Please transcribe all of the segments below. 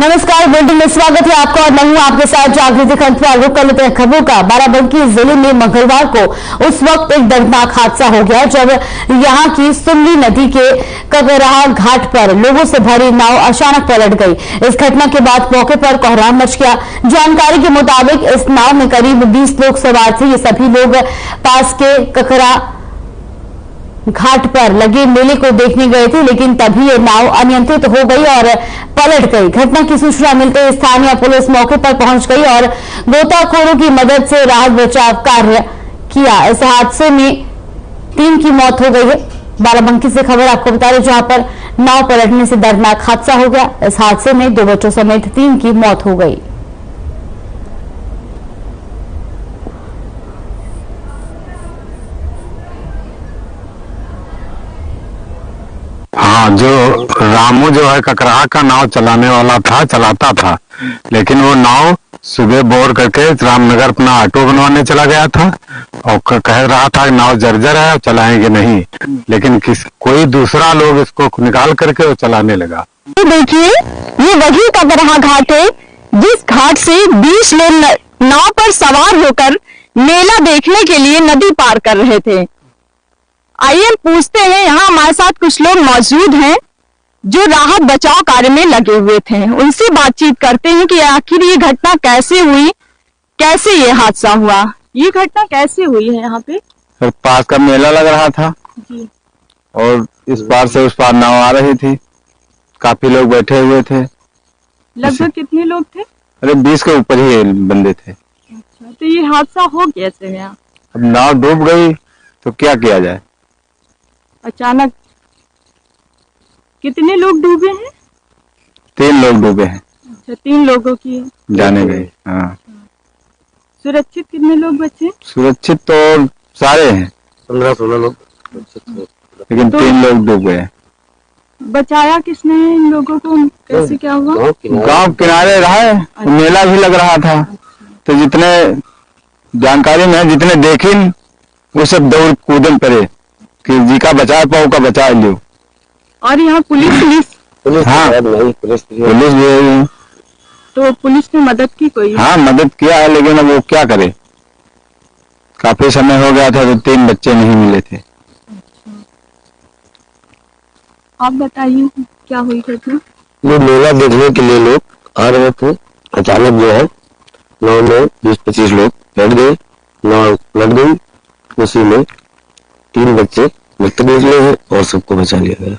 नमस्कार, बुलेटिन में स्वागत है आपका और मैं हूं आपके साथ जागृति खंतवाल। रुक कर लेते हैं खबरों का। बाराबंकी जिले में मंगलवार को उस वक्त एक दर्दनाक हादसा हो गया जब यहां की सुमली नदी के ककराहा घाट पर लोगों से भरी नाव अचानक पलट गई। इस घटना के बाद मौके पर कोहराम मच गया। जानकारी के मुताबिक इस नाव में करीब 20 लोग सवार थे। ये सभी लोग पास के ककरा घाट पर लगे मेले को देखने गए थे, लेकिन तभी ये नाव अनियंत्रित हो गई और पलट गई। घटना की सूचना मिलते ही स्थानीय पुलिस मौके पर पहुंच गई और गोताखोरों की मदद से राहत बचाव कार्य किया। इस हादसे में 3 की मौत हो गई है। बाराबंकी से खबर आपको बता दें, जहां पर नाव पलटने से दर्दनाक हादसा हो गया। इस हादसे में 2 बच्चों समेत 3 की मौत हो गई। हाँ, जो रामू जो है ककराहा का नाव चलाने वाला था, चलाता था, लेकिन वो नाव सुबह बोर करके रामनगर अपना ऑटो बनवाने चला गया था और कह रहा था नाव जर्जर है, चलाएंगे नहीं, लेकिन कोई दूसरा लोग इसको निकाल करके वो चलाने लगा। देखिए, ये वही ककराहा घाट है जिस घाट से 20 लोग नाव पर सवार होकर मेला देखने के लिए नदी पार कर रहे थे। आइए पूछते हैं, यहाँ हमारे साथ कुछ लोग मौजूद हैं जो राहत बचाव कार्य में लगे हुए थे। उनसे बातचीत करते हैं कि आखिर ये घटना कैसे हुई, कैसे ये हादसा हुआ। ये घटना कैसे हुई है? यहाँ पे पास का मेला लग रहा था जी, और इस पार से उस पार नाव आ रही थी। काफी लोग बैठे हुए थे। लगभग कितने लोग थे? अरे 20 के ऊपर ही बंदे थे। अच्छा, तो ये हादसा हो कैसे गया? अब नाव डूब गई तो क्या किया जाए। अचानक कितने लोग डूबे हैं? 3 लोग डूबे हैं। अच्छा, 3 लोगों की जाने गए। हाँ, सुरक्षित कितने लोग बचे? सुरक्षित तो सारे हैं, 15-16 लोग, लेकिन 3 लोग डूब गए। बचाया किसने है इन लोगों को? कैसे क्या हुआ? गांव किनारे रहा, मेला भी लग रहा था, तो जितने जानकारी में जितने देखी वो सब दौड़ कूदन पड़े कि जी का बचा पाओ का बचा लियो। और यहाँ पुलिस हाँ, पुलिस भी है। तो पुलिस ने मदद की कोई? हाँ, मदद किया है, लेकिन अब वो क्या करे। काफी समय हो गया था तो 3 बच्चे नहीं मिले थे। आप बताइए क्या हुई घटना? वो मेला देखने के लिए लोग आ रहे थे। अचानक जो है नाव में 20-25 लोग बैठ गए, नाव लग गई। उसी में 3 बच्चे मृतक निकले हैं और सबको बचा लिया गया।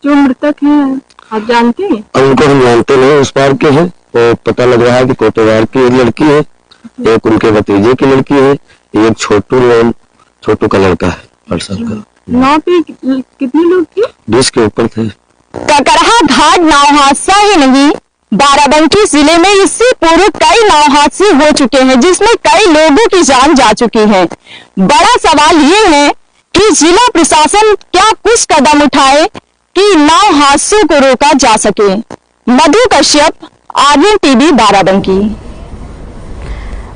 जो मृतक हैं आप जानते हैं? अब उनको हम जानते नहीं, उस पार के हैं। तो पता लग रहा है कि कोटेवार की एक लड़की है, एक उनके भतीजे की लड़की है, एक छोटू का लड़का है 8 साल का। नाव पे कितने लोग थे? 20 के ऊपर थे। ककराहा घाट नाव हादसा ही नहीं, बाराबंकी जिले में इससे पूर्व कई नाव हादसे हो चुके हैं जिसमें कई लोगों की जान जा चुकी है। बड़ा सवाल ये है कि जिला प्रशासन क्या कुछ कदम उठाए कि नाव हादसों को रोका जा सके। मधु कश्यप, आर्यन टीवी, बाराबंकी।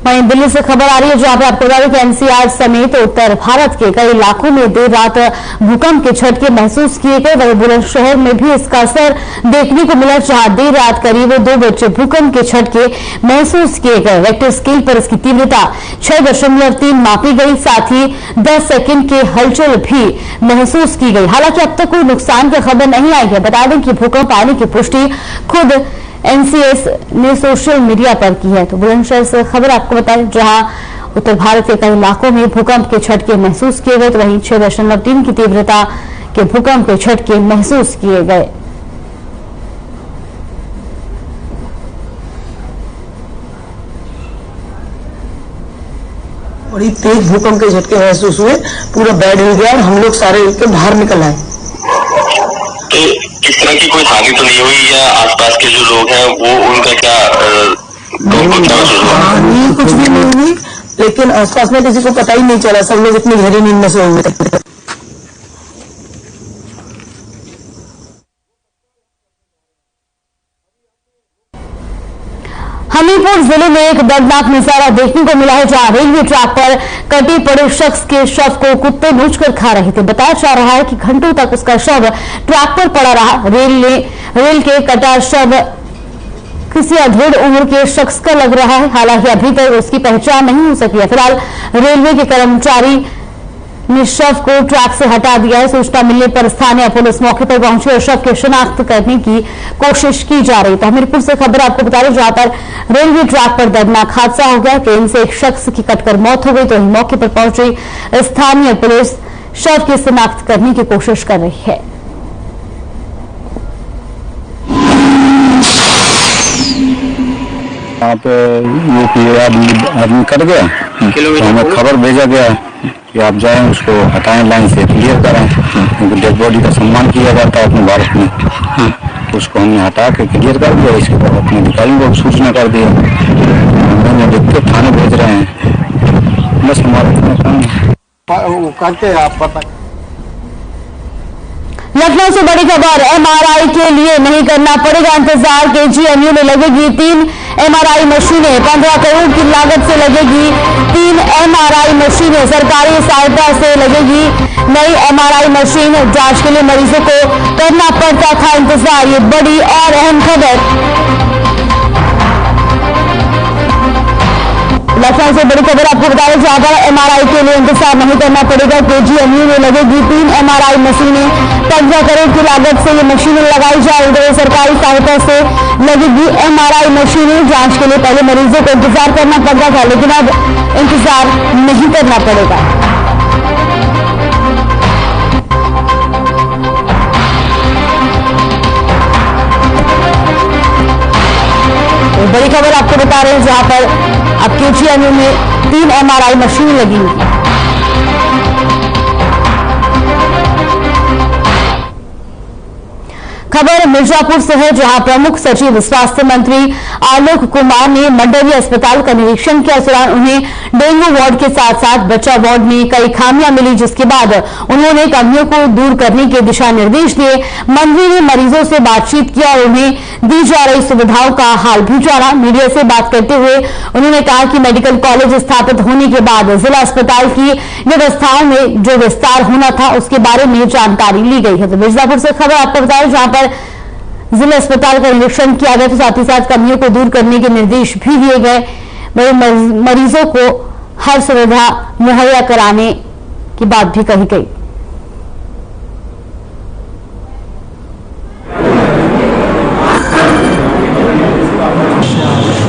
वहीं दिल्ली से खबर आ रही है, जहां पर आपको बता दें कि एनसीआर समेत उत्तर भारत के कई इलाकों में देर रात भूकंप के झटके महसूस किए गए। वहीं बुलंदशहर में भी इसका असर देखने को मिला, जहां देर रात करीब 2 बजे भूकंप के झटके महसूस किए गए। रेक्टर स्केल पर इसकी तीव्रता 6.3 मापी गई। साथ ही 10 सेकंड की हलचल भी महसूस की गई। हालांकि अब तक कोई नुकसान की खबर नहीं आई है। बता दें कि भूकंप आने की पुष्टि खुद एनसीएस ने सोशल मीडिया पर की है। तो बुलंदशहर से खबर आपको बताएं, जहां उत्तर भारत के कई इलाकों में भूकंप के झटके महसूस किए गए, तो वहीं 6.3 की तीव्रता के भूकंप के झटके महसूस किए गए। बड़ी तेज भूकंप के झटके महसूस हुए, पूरा बेड हिल गया और हम लोग सारे के बाहर निकल आए। तो इस तरह की कोई हानि तो नहीं हुई या आसपास के जो लोग हैं वो उनका क्या हानि कुछ भी नहीं हुई, लेकिन आसपास में किसी को पता ही नहीं चला। सब लोग इतनी गहरी नींद में सोए हुए थे। हमीरपुर जिले में एक दर्दनाक नजारा देखने को मिला है, जहां रेलवे ट्रैक पर कटे पड़े शख्स के शव को कुत्ते नोचकर खा रहे थे। बताया जा रहा है कि घंटों तक उसका शव ट्रैक पर पड़ा रहा। रेल के कटा शव किसी अधेड़ उम्र के शख्स का लग रहा है। हालांकि अभी तक उसकी पहचान नहीं हो सकी है। फिलहाल रेलवे के कर्मचारी ने शव को ट्रैक से हटा दिया है। सूचना मिलने पर स्थानीय पुलिस मौके पर पहुंची और शव की शिनाख्त करने की कोशिश की जा रही। तो हमीरपुर से खबर आपको बता दें, जहां पर रेलवे ट्रैक पर दर्दनाक हादसा हो गया। ट्रेन से एक शख्स की कटकर मौत हो गई। तो मौके पर पहुंची स्थानीय पुलिस शव की शिनाख्त करने की कोशिश कर रही है। वहाँ पे ये आदमी कट गया तो हमें खबर भेजा गया कि आप जाएं उसको हटाएं, लाइन से क्लियर करें, क्योंकि डेड बॉडी का सम्मान किया जाता है अपने भारत में। तो उसको हमने हटा के क्लियर कर दिया। इसके बाद अपने अधिकारियों को सूचना कर दिया। मैंने देखते थाने भेज रहे हैं। बस हमारा इतना काम करके आप पता। लखनऊ से बड़ी खबर, एमआरआई के लिए नहीं करना पड़ेगा इंतजार। केजीएमयू में लगेगी 3 एमआरआई मशीनें। 15 करोड़ की लागत से लगेगी 3 एमआरआई मशीनें। सरकारी सहायता से लगेगी नई एमआरआई मशीन। जांच के लिए मरीजों को करना पड़ता था इंतजार। ये बड़ी और अहम खबर। लखनऊ से बड़ी खबर आपको बता दें, जहां पर एमआरआई के लिए इंतजार नहीं करना पड़ेगा। केजीएमयू में लगेगी 3 एमआरआई मशीनें। 15 करोड़ की लागत से ये मशीनें लगाई जाएंगी। सरकारी सहायता से लगेगी एमआरआई मशीनें। जांच के लिए पहले मरीजों को इंतजार करना पड़ता था, लेकिन अब इंतजार नहीं करना पड़ेगा। बड़ी खबर आपको बता रहे हैं, जहां पर अब केजीएमयू में 3 एमआरआई मशीन लगी हुई है। खबर मिर्जापुर से है, जहां प्रमुख सचिव स्वास्थ्य मंत्री आलोक कुमार ने मंडलीय अस्पताल का निरीक्षण किया। इस दौरान उन्हें डेंगू वार्ड के साथ साथ बच्चा वार्ड में कई खामियां मिली, जिसके बाद उन्होंने कमियों को दूर करने के दिशा निर्देश दिए। मंत्री ने मरीजों से बातचीत किया और उन्हें दी जा रही सुविधाओं का हाल भी जाना। मीडिया से बात करते हुए उन्होंने कहा कि मेडिकल कॉलेज स्थापित होने के बाद जिला अस्पताल की व्यवस्थाओं में जो विस्तार होना था उसके बारे में जानकारी ली गई है। तो मिर्जापुर से खबर आपको बताया, जहां पर जिला अस्पताल का निरीक्षण किया गया, तो साथ ही साथ कमियों को दूर करने के निर्देश भी दिए गए। मरीजों को हर सुविधा मुहैया कराने की बात भी कही गई।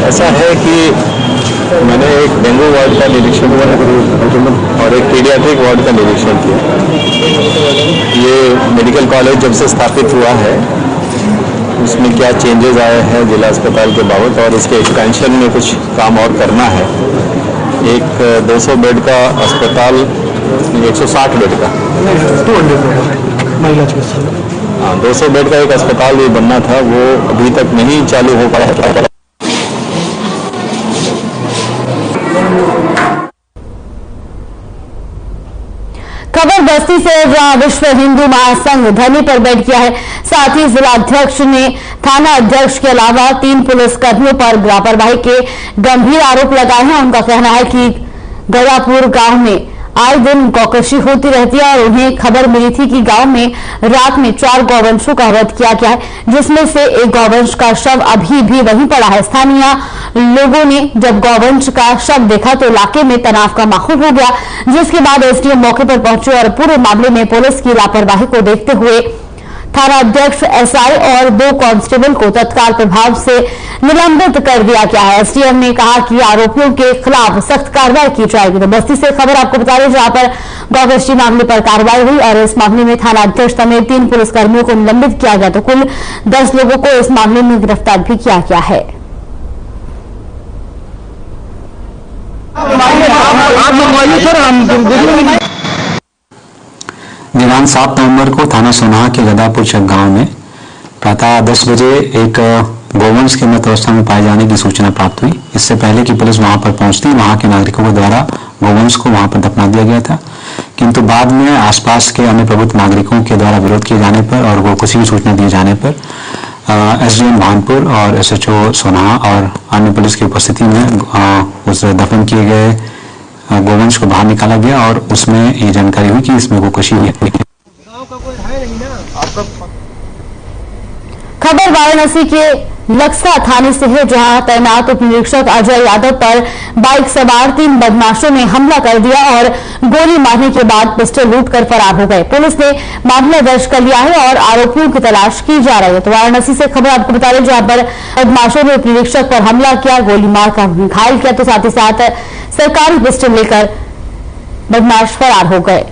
ऐसा है कि मैंने एक डेंगू वार्ड का निरीक्षण और एक पीडियाट्रिक वार्ड का निरीक्षण किया। ये मेडिकल कॉलेज जब से स्थापित हुआ है उसमें क्या चेंजेस आए हैं जिला अस्पताल के बाबत, और इसके एक्सपेंशन में कुछ काम और करना है। एक 200 बेड का अस्पताल, 160 बेड का, हाँ 200 बेड का एक अस्पताल भी बनना था, वो अभी तक नहीं चालू हो पाया। खबर बस्ती से, जहां विश्व हिंदू महासंघ धरने पर बैठ गया है। साथ ही जिलाध्यक्ष ने थाना अध्यक्ष के अलावा 3 पुलिसकर्मियों पर लापरवाही के गंभीर आरोप लगाए हैं। उनका कहना है कि गयापुर गांव में आए दिन गौकशी होती रहती है और उन्हें खबर मिली थी कि गांव में रात में 4 गौवंशों का वध किया गया है, जिसमें से एक गौवंश का शव अभी भी वहीं पड़ा है। स्थानीय लोगों ने जब गौवंश का शव देखा तो इलाके में तनाव का माहौल हो गया, जिसके बाद एसडीएम मौके पर पहुंचे और पूरे मामले में पुलिस की लापरवाही को देखते हुए थाना अध्यक्ष, एसआई और 2 कांस्टेबल को तत्काल प्रभाव से निलंबित कर दिया गया है। एसडीएम ने कहा कि आरोपियों के खिलाफ सख्त कार्रवाई की जाएगी। तो बस्ती से खबर आपको बता रहे, जहां पर गौवंशी मामले पर कार्रवाई हुई और इस मामले में थाना अध्यक्ष समेत 3 पुलिसकर्मियों को निलंबित किया गया। तो कुल 10 लोगों को इस मामले में गिरफ्तार भी किया गया है। दिनांक 7 नवंबर को थाना सोनाहा के गदापुर चक गांव में प्रातः 10 बजे एक गौवंश के मृत अवस्था में पाए जाने की सूचना प्राप्त हुई। इससे पहले कि पुलिस वहां पर पहुंचती, वहां के नागरिकों के द्वारा गौवंश को वहां पर दफना दिया गया था, किंतु बाद में आसपास के अन्य प्रबुद्ध नागरिकों के द्वारा विरोध किए जाने पर और गौकशी की सूचना दिए जाने पर एसडीएम भानपुर और एसएचओ सोनाहा और अन्य पुलिस की उपस्थिति में उस दफन किए गए गौवंश को बाहर निकाला गया और उसमें ये जानकारी हुई कि इसमें गौकशी हुई। खबर वाराणसी के लक्सा थाने से है, जहां तैनात उप निरीक्षक अजय यादव पर बाइक सवार 3 बदमाशों ने हमला कर दिया और गोली मारने के बाद पिस्टल लूटकर फरार हो गए। पुलिस ने मामला दर्ज कर लिया है और आरोपियों की तलाश की जा रही है। तो वाराणसी से खबर आपको बता दें, जहां पर बदमाशों ने उप निरीक्षक पर हमला किया, गोली मारकर घायल किया, तो साथ ही साथ सरकारी पिस्टल लेकर बदमाश फरार हो गए।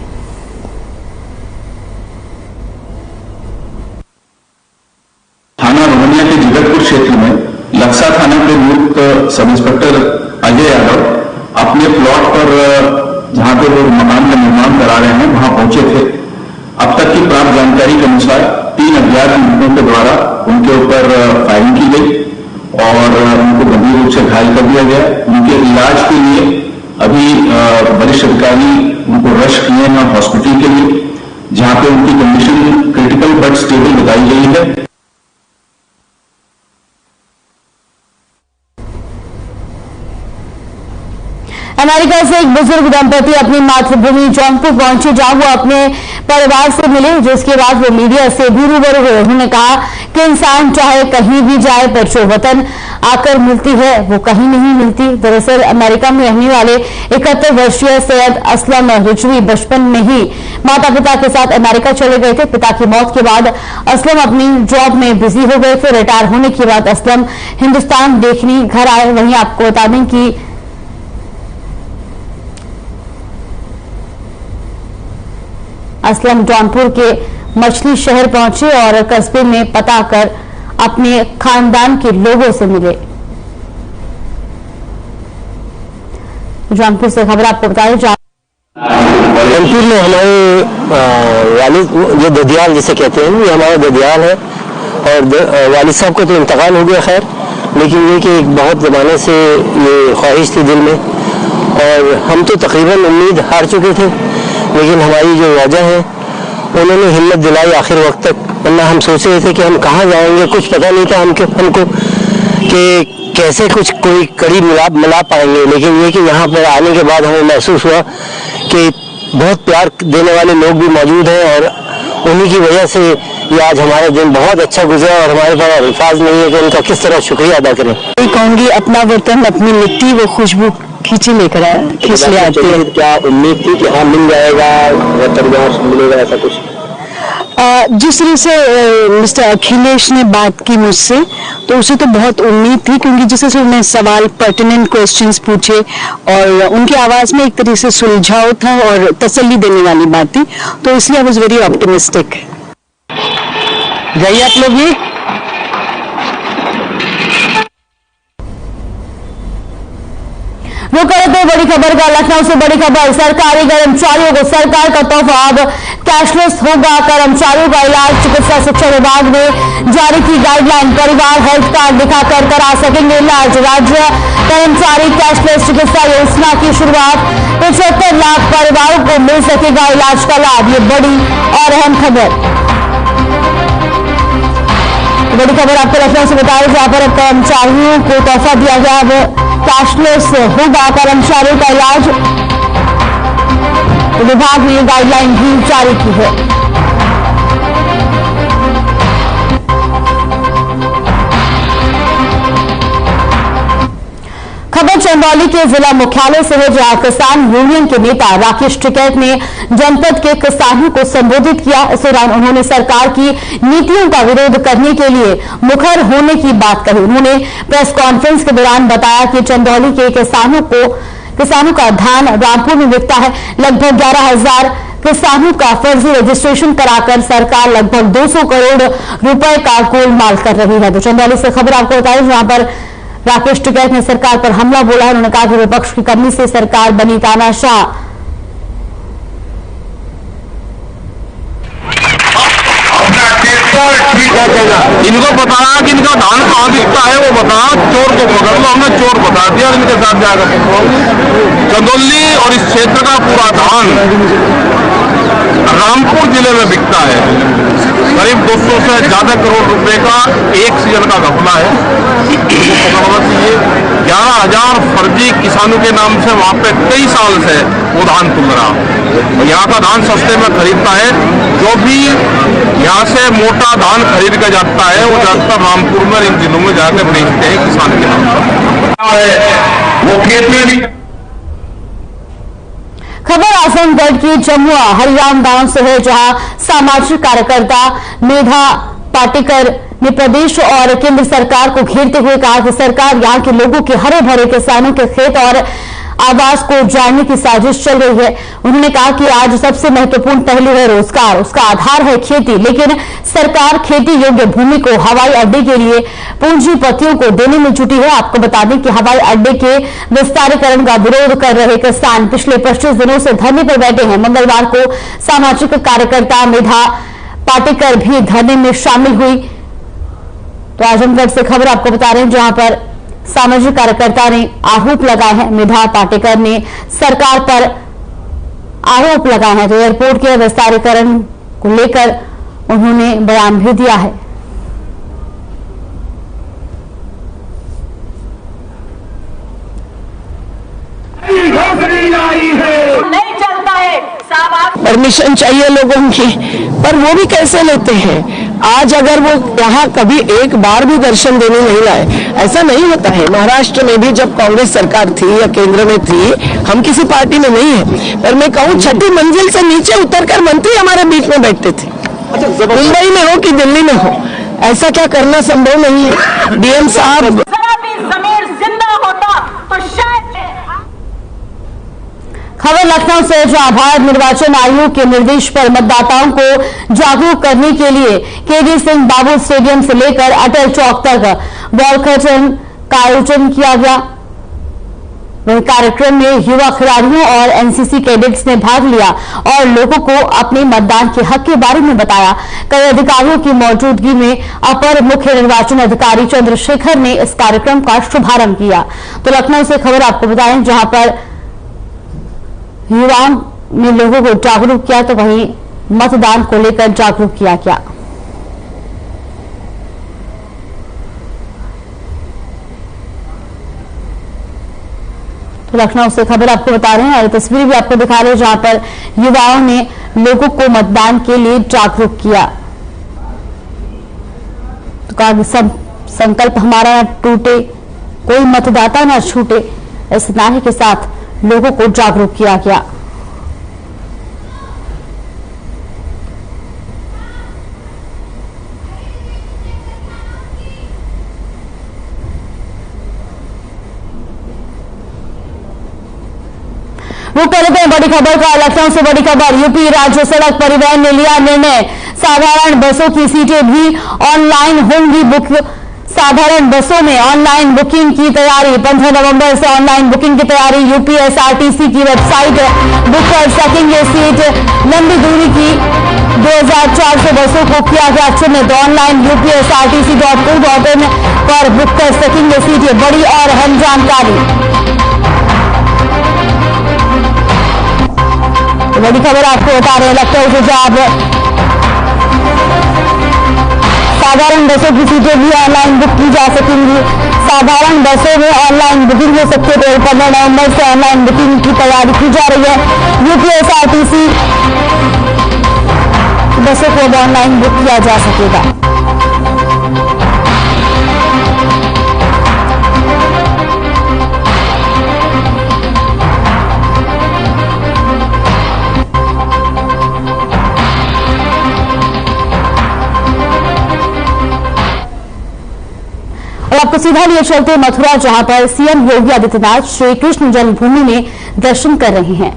थाना रोहनिया के जिगरपुर क्षेत्र में लक्सा थाना के नियुक्त सब इंस्पेक्टर अजय यादव अपने प्लॉट पर जहां पे वो मकान का निर्माण करा रहे हैं वहां पहुंचे थे। अब तक की प्राप्त जानकारी के अनुसार 3 अज्ञात युवकों के द्वारा उनके ऊपर फायरिंग की गई और उनको गंभीर रूप से घायल कर दिया गया। उनके इलाज के लिए अभी वरिष्ठ अधिकारी उनको रश किए हैं हॉस्पिटल के लिए, जहां पे उनकी कंडीशन क्रिटिकल बट स्टेबल बताई गई है। अमेरिका से एक बुजुर्ग दंपति अपनी मातृभूमि जौनपुर पहुंचे, जहां वो अपने परिवार से मिले, जिसके बाद वो मीडिया से भी रूबरू हुए। उन्होंने कहा कि इंसान चाहे कहीं भी जाए, पर जो वतन आकर मिलती है वो कहीं नहीं मिलती। दरअसल अमेरिका में रहने वाले 71 वर्षीय सैयद असलम रिजवी बचपन में ही माता पिता के साथ अमेरिका चले गए थे। पिता की मौत के बाद असलम अपनी जॉब में बिजी हो गए थे। रिटायर होने के बाद असलम हिंदुस्तान देखने घर आए। वहीं आपको बता दें कि असलम जौनपुर के मछली शहर पहुंचे और कस्बे में पता कर अपने खानदान के लोगों से मिले। जौनपुर से खबर आपको बताएं, जौनपुर में हमारे वालिद जो ददियाल जिसे कहते हैं, ये हमारा ददियाल है और वालिद साहब का तो इंतकाल हो गया खैर, लेकिन ये कि एक बहुत ज़माने से ये ख्वाहिश थी दिल में और हम तो तकरीबन उम्मीद हार चुके थे, लेकिन हमारी जो वजह है उन्होंने हिम्मत दिलाई आखिर वक्त तक। वरना हम सोच रहे थे कि हम कहाँ जाएंगे, कुछ पता नहीं था हमको कि कैसे कुछ कोई करीब मिला पाएंगे। लेकिन ये कि यहाँ पर आने के बाद हमें महसूस हुआ कि बहुत प्यार देने वाले लोग भी मौजूद हैं और उन्हीं की वजह से ये आज हमारा दिन बहुत अच्छा गुजरा और हमारे पास अल्फाज नहीं है कि उनका किस तरह शुक्रिया अदा करें। कहूंगी अपना वतन, अपनी मिट्टी, वो खुशबू खींच ले आती है। क्या उम्मीद थी कि हाँ मिल जाएगा, वतन मिलेगा, ऐसा कुछ? जिस तरह से मिस्टर अखिलेश ने बात की मुझसे, तो उसे तो बहुत उम्मीद थी, क्योंकि जिस तरह से उन्होंने सवाल पर्टिनेंट क्वेश्चंस पूछे और उनकी आवाज में एक तरह से सुलझाव था और तसल्ली देने वाली बात थी, तो इसलिए आई वाज वेरी ऑप्टिमिस्टिक। जाइए आप लोग भी। वो कहते हैं बड़ी खबर का, लखनऊ से बड़ी खबर, सरकारी कर्मचारियों को सरकार का तोहफा, अब कैशलेस होगा कर्मचारियों का इलाज। चिकित्सा शिक्षा विभाग ने जारी की गाइडलाइन, परिवार हेल्थ कार्ड दिखाकर करा सकेंगे इलाज। राज्य कर्मचारी कैशलेस चिकित्सा योजना की शुरुआत, 75 लाख परिवारों को मिल सकेगा इलाज का लाभ। ये बड़ी और अहम खबर, बड़ी खबर आपको लखनऊ से बताया, जहां पर अब कर्मचारियों को तोहफा दिया गया। अब कैशलेस होगा कर्मचारियों का इलाज। विभाग ने गाइडलाइन भी जारी की है। खबर चंदौली के जिला मुख्यालय से है, जहां किसान यूनियन के नेता राकेश टिकैत ने जनपद के किसानों को संबोधित किया। इस दौरान उन्होंने सरकार की नीतियों का विरोध करने के लिए मुखर होने की बात कही। उन्होंने प्रेस कॉन्फ्रेंस के दौरान बताया कि चंदौली के किसानों का धान रामपुर में बिकता है। लगभग 11,000 किसानों का फर्जी रजिस्ट्रेशन कराकर सरकार लगभग 200 करोड़ रुपए का गोलमाल कर रही है। तो चंदौली से खबर आपको बताएं, जहां पर राकेश टिकैत ने सरकार पर हमला बोला। उन्होंने कहा कि विपक्ष की कमी से सरकार बनी तानाशाह। इनको बताया कि इनका धान कहाँ बिकता है, वो बताया, चोर को पकड़ लो। हमने चोर बता दिया, इनके साथ जाकर चंदौली और इस क्षेत्र का पूरा धान रामपुर जिले में बिकता है। करीब 200 से ज्यादा करोड़ रुपए का एक सीजन का घपला है, पकड़ना चाहिए। 11,000 फर्जी किसानों के नाम से वहां पे 23 साल से वो धान तुल रहा। यहाँ का धान सस्ते में खरीदता है, जो भी यहाँ से मोटा धान खरीद के जाता है वो ज्यादातर रामपुर में इन जिलों में जाकर बेचते हैं किसान के नाम पर। वो खेत में भी खबर आजमगढ़ की जमुआ हरियाम गांव से है, जहां सामाजिक कार्यकर्ता मेधा पाटेकर ने प्रदेश और केंद्र सरकार को घेरते हुए कहा कि सरकार यहां के लोगों के हरे भरे किसानों के खेत और आवास को जाने की साजिश चल रही है। उन्होंने कहा कि आज सबसे महत्वपूर्ण पहलू है रोजगार, उसका आधार है खेती, लेकिन सरकार खेती योग्य भूमि को हवाई अड्डे के लिए पूंजीपतियों को देने में जुटी है। आपको बता दें कि हवाई अड्डे के विस्तारीकरण का विरोध कर रहे किसान पिछले 25 दिनों से धरने पर बैठे हैं। मंगलवार को सामाजिक कार्यकर्ता मेधा पाटेकर भी धरने में शामिल हुई। तो आजमगढ़ से खबर आपको बता रहे हैं, जहां पर सामाजिक कार्यकर्ता ने आरोप लगाए हैं, मेधा पाटेकर ने सरकार पर आरोप लगाए हैं। तो एयरपोर्ट के विस्तारीकरण को लेकर उन्होंने बयान भी दिया है। नहीं चलता है, परमिशन चाहिए लोगों की, पर वो भी कैसे लेते हैं। आज अगर वो यहाँ कभी एक बार भी दर्शन देने नहीं आए, ऐसा नहीं होता है। महाराष्ट्र में भी जब कांग्रेस सरकार थी या केंद्र में थी, हम किसी पार्टी में नहीं है, पर मैं कहूँ 6ठी मंजिल से नीचे उतरकर मंत्री हमारे बीच में बैठते थे। मुंबई में हो कि दिल्ली में हो, ऐसा क्या करना संभव नहीं है। डीएम साहब जमीन जिंदा होता तो शायद। खबर लखनऊ से, जहां भारत निर्वाचन आयोग के निर्देश पर मतदाताओं को जागरूक करने के लिए केडी सिंह बाबू स्टेडियम से लेकर अटल चौक तक वॉलकथन का आयोजन किया गया। वहीं कार्यक्रम में युवा खिलाड़ियों और एनसीसी कैडेट्स ने भाग लिया और लोगों को अपने मतदान के हक के बारे में बताया। कई अधिकारियों की मौजूदगी में अपर मुख्य निर्वाचन अधिकारी चंद्रशेखर ने इस कार्यक्रम का शुभारंभ किया। तो लखनऊ से खबर आपको बताएं, जहां पर युवाओं ने लोगों को जागरूक किया, तो वहीं मतदान को लेकर जागरूक किया गया। तो लखनऊ से खबर आपको बता रहे हैं और तस्वीर भी आपको दिखा रहे हैं, जहां पर युवाओं ने लोगों को मतदान के लिए जागरूक किया। तो कहा सब संकल्प हमारा न टूटे, कोई मतदाता न छूटे, इस नारे के साथ लोगों को जागरूक किया गया। वो कहते हैं बड़ी खबर का। लखनऊ से बड़ी खबर, यूपी राज्य सड़क परिवहन ने लिया निर्णय, साधारण बसों की सीटें भी ऑनलाइन होंगी बुक। साधारण बसों में ऑनलाइन बुकिंग की तैयारी, 15 नवंबर से ऑनलाइन बुकिंग की तैयारी। यूपीएसआरटीसी की वेबसाइट बुक कर सकेंगे सीट। लंबी दूरी की 2400 बसों को किया गया चिन्हित, ऑनलाइन upsrtc.co.in पर बुक कर सकेंगे सीट। ये बड़ी और अहम जानकारी। तो बड़ी खबर आपको बता रहे हैं लखनऊ से, जहां साधारण बसों की सीटें भी ऑनलाइन बुक की जा सकेंगी। साधारण बसों में ऑनलाइन बुकिंग हो सकती है। 15 नवंबर से ऑनलाइन बुकिंग की तैयारी की जा रही है। यूपीएसआरटीसी बसों को अब ऑनलाइन बुक किया जा सकेगा। और आपको सीधा लिए चलते मथुरा, जहां पर सीएम योगी आदित्यनाथ श्री कृष्ण जन्मभूमि में दर्शन कर रहे हैं।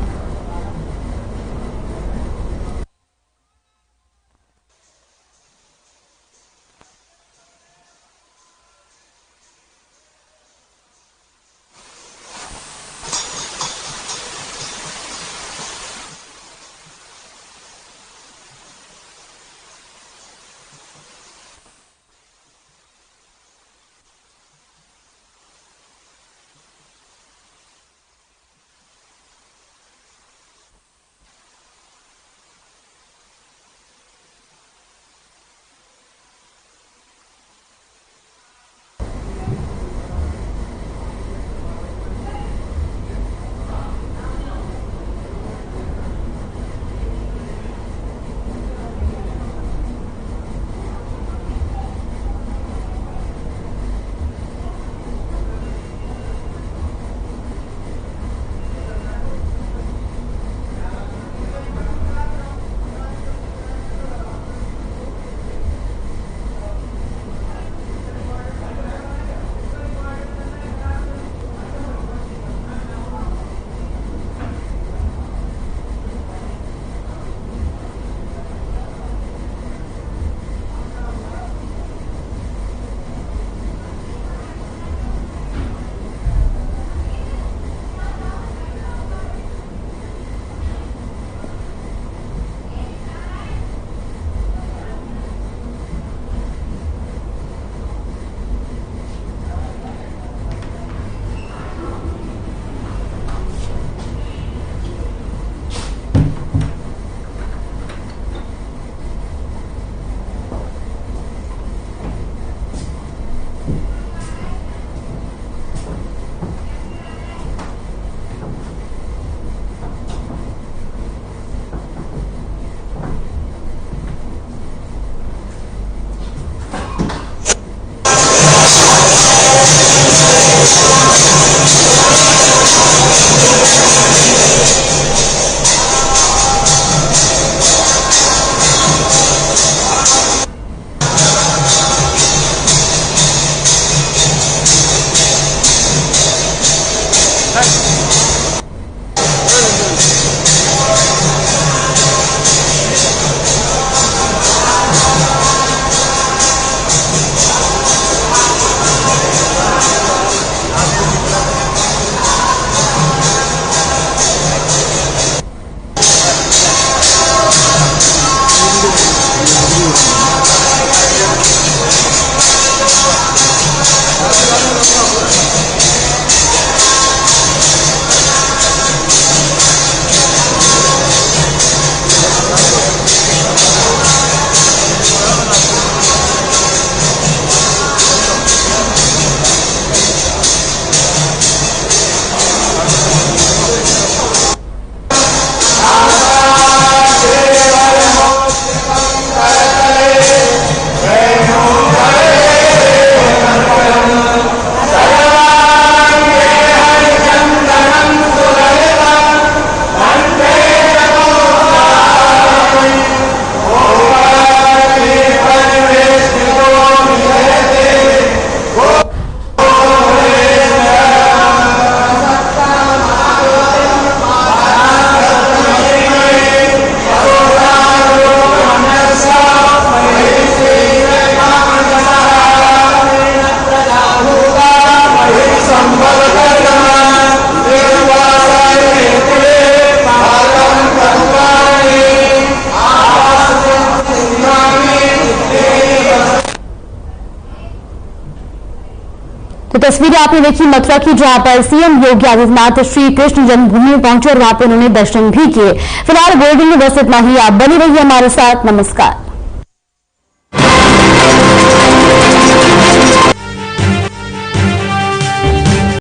तो तस्वीरें आपने देखी मथुरा की, जहां पर सीएम योगी आदित्यनाथ श्री कृष्ण जन्मभूमि में पहुंचे और वहां पर उन्होंने दर्शन भी किए। फिलहाल बुलेटिन में बस इतना ही। आप बनी रहिए हमारे साथ। नमस्कार।